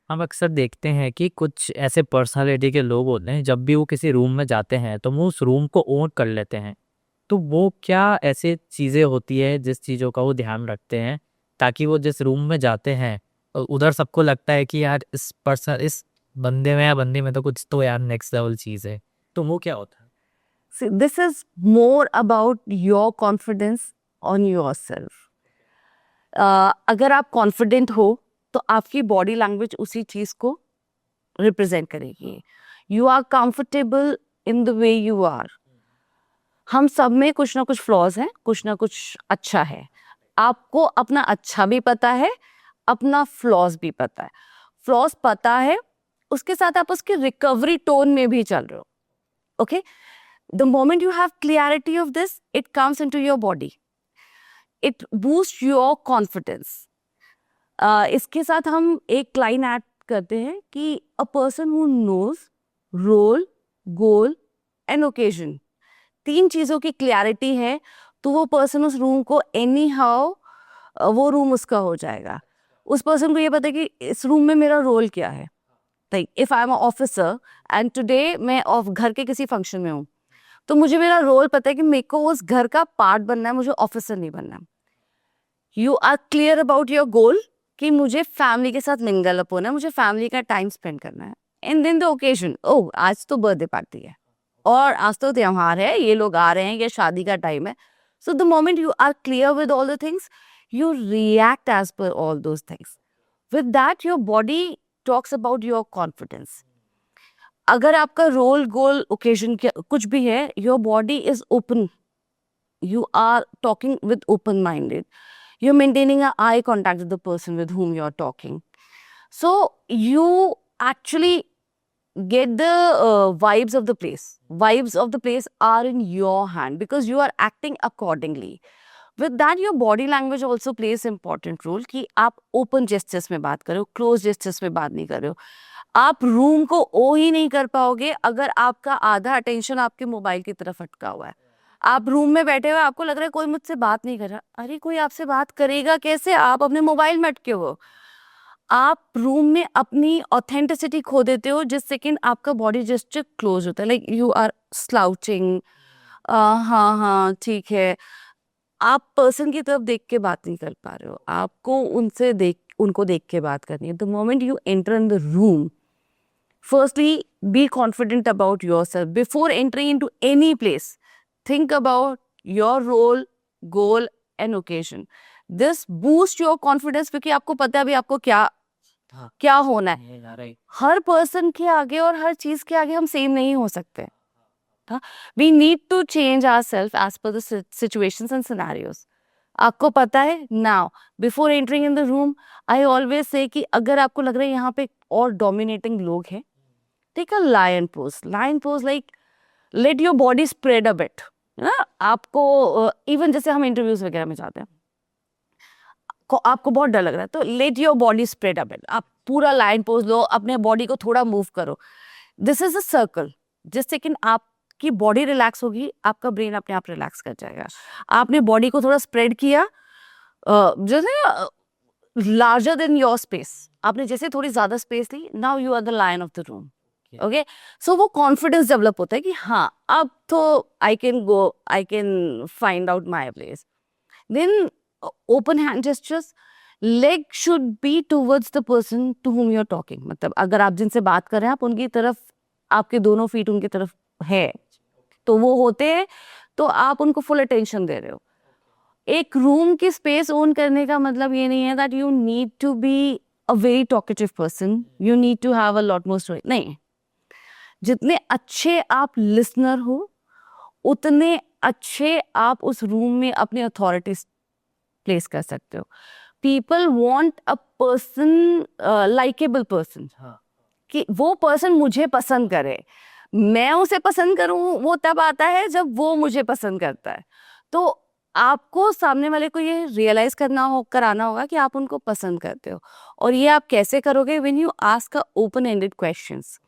हम अक्सर देखते हैं कि कुछ ऐसे पर्सनालिटी के लोग होते हैं, जब भी वो किसी रूम में जाते हैं तो वो उस रूम को ओन कर लेते हैं। तो वो क्या ऐसे चीज़ें होती है जिस चीज़ों का वो ध्यान रखते हैं ताकि वो जिस रूम में जाते हैं उधर सबको लगता है कि यार इस बंदे में या बंदी में तो कुछ तो यार नेक्स्ट लेवल चीज़ है। तो वो क्या होता है? See, this is more about your confidence on yourself. अगर आप कॉन्फिडेंट हो तो आपकी बॉडी लैंग्वेज उसी चीज को रिप्रेजेंट करेगी. You are comfortable in the way you are. हम सब में कुछ ना कुछ फ्लॉज हैं, कुछ ना कुछ अच्छा है. आपको अपना अच्छा भी पता है, अपना फ्लॉज भी पता है. फ्लॉज पता है, उसके साथ आप उसके रिकवरी टोन में भी चल रहे हो. Okay, the moment you have clarity of this, it comes into your body. It boosts your confidence. इसके साथ हम एक लाइन ऐड करते हैं कि a person who knows role, goal and occasion, तीन चीजों की क्लैरिटी है तो वो पर्सन उस रूम को एनी हाउ, वो रूम उसका हो जाएगा. उस पर्सन को ये पता है कि इस रूम में मेरा रोल क्या है. If I am officer and today मैं घर के किसी फंक्शन में हूँ, तो मुझे मेरा रोल पता है कि मेरे को उस घर का पार्ट बनना है, मुझे ऑफिसर नहीं बनना है. You are clear about your goal कि मुझे फैमिली के साथ मिंगल अप होना है, मुझे फैमिली का टाइम स्पेंड करना है. एंड देन द ओकेजन, ओह आज तो बर्थडे पार्टी है और आज तो त्योहार है, ये लोग आ रहे हैं, ये शादी का टाइम है. So the moment you are clear with all the things, you react as per all those things. With that, your body talks about your confidence. अगर आपका रोल गोल ओकेजन कुछ भी है, your body is open. You are talking with open minded. You're maintaining a eye contact with the person with whom you're talking. So you actually get the vibes of the place. Vibes of the place are in your hand because you are acting accordingly. With that, your body language also plays important role कि आप open gestures में बात कर रहे हो, close gestures में बात नहीं कर रहे हो. आप रूम को ओ ही नहीं कर पाओगे अगर आपका आधा अटेंशन आपके मोबाइल की तरफ अटका हुआ है. आप रूम में बैठे हुए, आपको लग रहा है कोई मुझसे बात नहीं कर रहा. अरे कोई आपसे बात करेगा कैसे, आप अपने मोबाइल में अटके हो. आप रूम में अपनी ऑथेंटिसिटी खो देते हो जिस सेकंड आपका बॉडी जेस्चर क्लोज होता है, लाइक यू आर स्लाउचिंग. हाँ हाँ ठीक है. आप पर्सन की तरफ देख के बात नहीं कर पा रहे हो, आपको उनको देख के बात करनी है. The moment you enter in the room, firstly be confident about yourself before entering into any place. Think about your role, goal and occasion. This boosts your confidence क्योंकि आपको पता है अभी आपको क्या हाँ, क्या होना है. ये यार है। हर पर्सन के आगे और हर चीज के आगे हम सेम नहीं हो सकते. We need to change our self as per the situations and scenarios. आपको पता है now, before entering in the room, I always say कि अगर आपको लग रहा है यहाँ पे और डोमिनेटिंग लोग हैं, take a lion pose. Lion pose, like let your body spread a bit. ना आपको इवन जैसे हम इंटरव्यूज वगैरह में जाते हैं, आपको बहुत डर लग रहा है तो let your body spread a bit. आप पूरा लाइन पोज लो, अपने बॉडी को थोड़ा मूव करो. This is a circle. जिस सेकंड आपकी बॉडी रिलैक्स होगी, आपका ब्रेन अपने आप रिलैक्स कर जाएगा. आपने बॉडी को थोड़ा स्प्रेड किया, जैसे लार्जर देन योर स्पेस. आपने जैसे थोड़ी ज्यादा स्पेस ली, now you are the lion of the room. Okay, so वो कॉन्फिडेंस डेवलप होता है कि हाँ अब तो I can go, I can find out my place. Then open hand gestures. Leg should be towards the person to whom you are talking. मतलब अगर आप जिनसे बात कर रहे हैं, आप उनकी तरफ, आपके दोनों फीट उनकी तरफ है तो वो होते हैं, तो आप उनको फुल अटेंशन दे रहे हो. एक रूम की स्पेस ओन करने का मतलब ये नहीं है that you need to be a very talkative person, you need to have a lot more story. नहीं, जितने अच्छे आप लिसनर हो, उतने अच्छे आप उस रूम में अपनी अथॉरिटी प्लेस कर सकते हो. People want a person, likeable person, कि वो पर्सन मुझे पसंद करे. मैं उसे पसंद करूं वो तब आता है जब वो मुझे पसंद करता है. तो आपको सामने वाले को ये रियलाइज कराना होगा कि आप उनको पसंद करते हो. और ये आप कैसे करोगे? When you ask a open ended questions.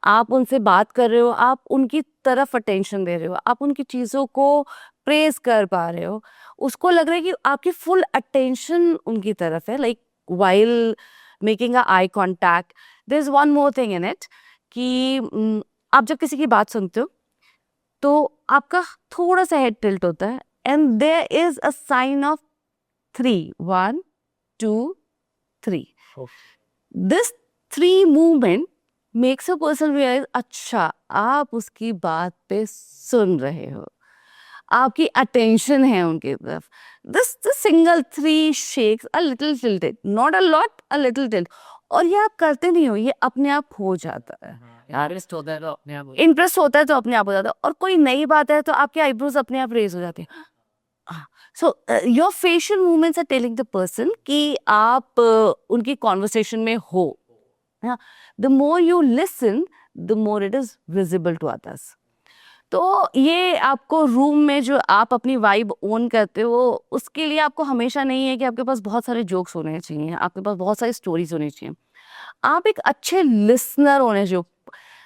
आप उनसे बात कर रहे हो, आप उनकी तरफ अटेंशन दे रहे हो, आप उनकी चीज़ों को प्रेज कर पा रहे हो, उसको लग रहा है कि आपकी फुल अटेंशन उनकी तरफ है. Like while making a eye contact. There is one more thing in it कि आप जब किसी की बात सुनते हो तो आपका थोड़ा सा हेड टिल्ट होता है and there is a sign of 3, 1 2 3. This 3 movement makes a person realise अच्छा आप उसकी बात पे सुन रहे हो, आपकी अटेंशन है उनकी तरफ. This single 3 shakes a little tilted, not a lot, a little tilt. और ये आप करते नहीं हो, ये अपने आप हो जाता है यार. इंटरेस्ट होता है तो अपने आप इंटरेस्ट होता है तो अपने आप हो जाता है. और कोई नई बात है तो आपके आईब्रोज अपने आप रेज हो जाते हैं. So your facial movements are telling the person कि आप उनकी कॉन्वर्सेशन में हो. The more you listen the more it is visible to others. तो ये आपको रूम में जो आप अपनी वाइब ओन करते हो उसके लिए आपको हमेशा नहीं है कि आपके पास बहुत सारे जोक्स होने चाहिए, आपके पास बहुत सारी स्टोरीज होनी चाहिए. आप एक अच्छे लिसनर होने जो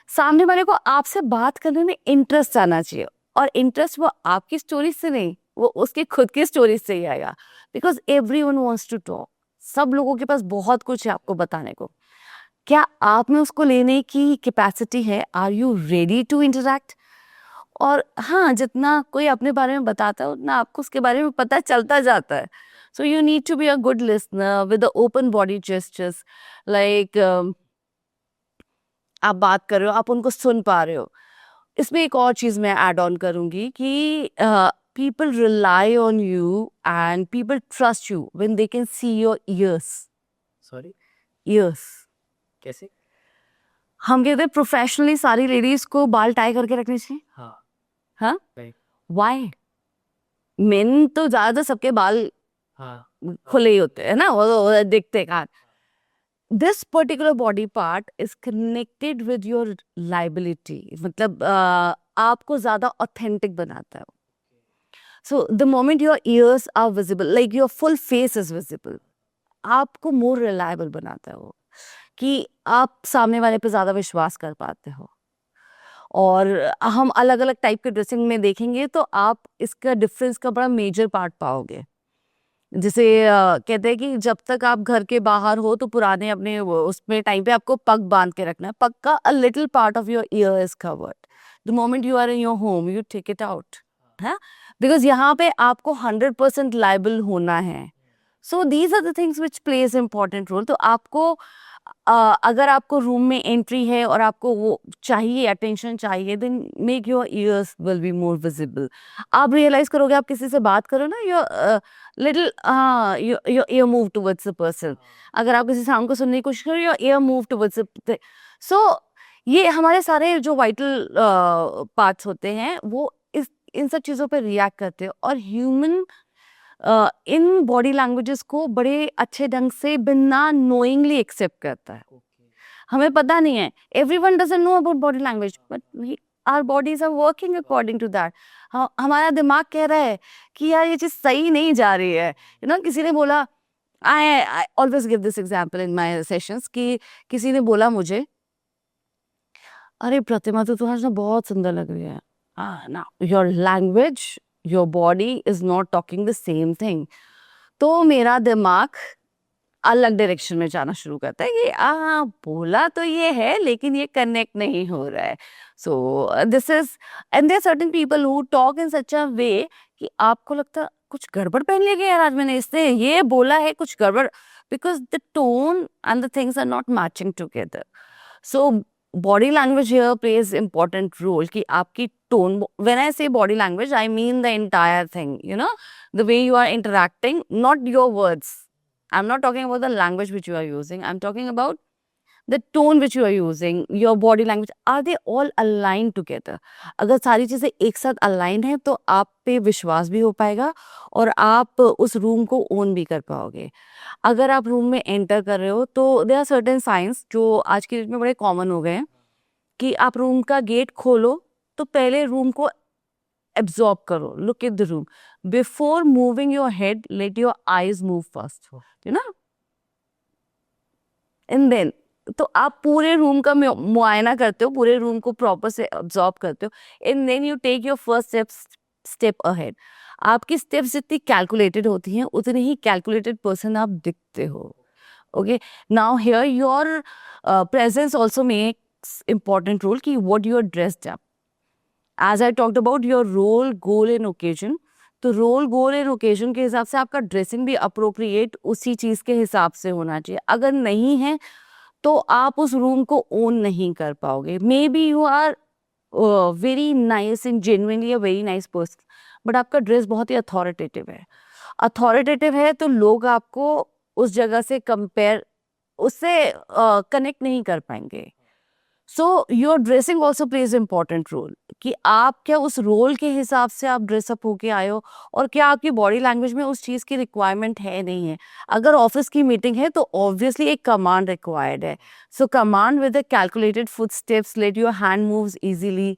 सामने वाले को आपसे बात करने में इंटरेस्ट आना चाहिए. और इंटरेस्ट वो आपकी स्टोरी से नहीं, वो उसकी खुद की स्टोरी से ही आएगा. Because everyone wants to talk. सब लोगों के पास बहुत कुछ है आपको बताने को. क्या आप में उसको लेने की कैपेसिटी है? Are you ready to interact? और हाँ, जितना कोई अपने बारे में बताता है उतना आपको उसके बारे में पता चलता जाता है. So you need to be a good listener with open body gestures. Like आप बात कर रहे हो, आप उनको सुन पा रहे हो. इसमें एक और चीज मैं ऐड ऑन करूंगी कि people rely on you and people trust you when they can see your ears. Sorry years. कैसे? हम कहते हैं प्रोफेशनली सारी लेडीज को बाल टाई करके रखने चाहिए. हाँ हाँ, right. वाई? मेन तो ज्यादातर सबके बाल हाँ खुले ही होते हैं ना, वो दिखते कहाँ. This particular body part is connected with your liability. मतलब आपको ज्यादा ऑथेंटिक बनाता है. So the moment your ears are visible, like your full face is visible, आपको मोर रिलायबल बनाता है वो, कि आप सामने वाले पे ज्यादा विश्वास कर पाते हो. और हम अलग अलग टाइप के ड्रेसिंग में देखेंगे तो आप इसका डिफरेंस का बड़ा मेजर पार्ट पाओगे. जैसे कहते हैं कि जब तक आप घर के बाहर हो तो पुराने अपने उसमें टाइम पे आपको पग बांध के रखना है. पग का a little part of your ear is covered. The moment you are in your home you take it out. है बिकॉज यहाँ पे आपको 100% लाइबल होना है. So these are the things which plays important role. तो आपको अगर आपको रूम में एंट्री है और आपको वो चाहिए, अटेंशन चाहिए, then make your ears will be more visible. आप रियलाइज करोगे आप किसी से बात करो ना, your little your ear move towards the person. अगर आप किसी साउंड को सुनने की कोशिश करो, your ear move towards. So ये हमारे सारे जो वाइटल पार्ट्स होते हैं वो इन सब चीज़ों पे रिएक्ट करते हैं. और ह्यूमन इन बॉडी लैंग्वेजेस को बड़े अच्छे ढंग से बिना नोइंगली एक्सेप्ट करता है. हमें पता नहीं है, everyone doesn't know about body language, but our bodies are working according to that. हमारा दिमाग कह रहा है कि यार ये चीज सही नहीं जा रही है. किसी ने बोला, I always give this example in my sessions, कि किसी ने बोला मुझे, अरे प्रतिमा तो तुम्हारे साथ बहुत सुंदर लग रही है. ना your language, your body is not talking the same thing. तो मेरा दिमाग अलग डायरेक्शन में जाना शुरू करता है कि बोला तो ये है लेकिन ये कनेक्ट नहीं हो रहा है. So this is, and there certain people who talk in such a way कि आपको लगता कुछ गड़बड़ पहन ले गया यार आज मैंने, इसने ये बोला है कुछ गड़बड़, because the tone and the things are not matching together. So body language here plays important role कि आपकी tone, when I say body language I mean the entire thing, the way you are interacting, not your words. I'm not talking about the language which you are using. I'm talking about the tone which you are using, your body language. Are they all aligned together? अगर सारी चीजें एक साथ align है तो आप पे विश्वास भी हो पाएगा और आप उस रूम को ओन भी कर पाओगे. अगर आप रूम में एंटर कर रहे हो तो देयर आर सर्टेन साइंस जो आज की डेट में बड़े कॉमन हो गए हैं कि आप रूम का गेट खोलो तो पहले रूम को एब्जॉर्ब करो, look at the room before moving your head, let your eyes move first, and then. तो आप पूरे रूम का मुआयना करते हो, पूरे रूम को प्रॉपर से ऑब्जॉर्व करते हो, and then you take your first step ahead. आपकी स्टेप्स जितनी कैलकुलेटेड होती हैं उतनी ही कैलकुलेटेड पर्सन आप दिखते हो. Okay, now here your presence also makes important role ki what you are dressed up. As I talked about your role, goal and occasion, तो role goal and occasion के हिसाब से आपका ड्रेसिंग भी appropriate उसी चीज़ के हिसाब से होना चाहिए. अगर नहीं है तो आप उस रूम को ओन नहीं कर पाओगे. Maybe you are very nice and genuinely a very nice person, but आपका ड्रेस बहुत ही अथॉरिटेटिव है तो लोग आपको उस जगह से कंपेयर उससे कनेक्ट नहीं कर पाएंगे. So your dressing also plays important role कि आप क्या उस रोल के हिसाब से आप ड्रेसअप होके आए हो और क्या आपकी बॉडी लैंग्वेज में उस चीज़ की रिक्वायरमेंट है नहीं है. अगर ऑफिस की मीटिंग है तो ऑब्वियसली एक कमांड रिक्वायर्ड है. So command with the calculated foot steps, let your hand moves easily.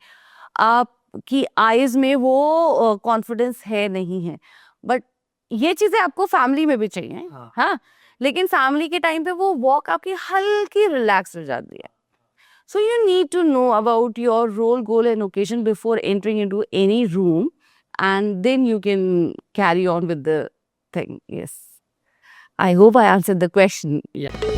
आपकी आईज में वो कॉन्फिडेंस है नहीं है, बट ये चीज़ें आपको फैमिली में भी चाहिए. हाँ, लेकिन फैमिली के टाइम पे वो वॉक आपकी हल्की रिलैक्स हो जाती है. So you need to know about your role, goal and occasion before entering into any room, and then you can carry on with the thing. Yes. I hope I answered the question. Yeah.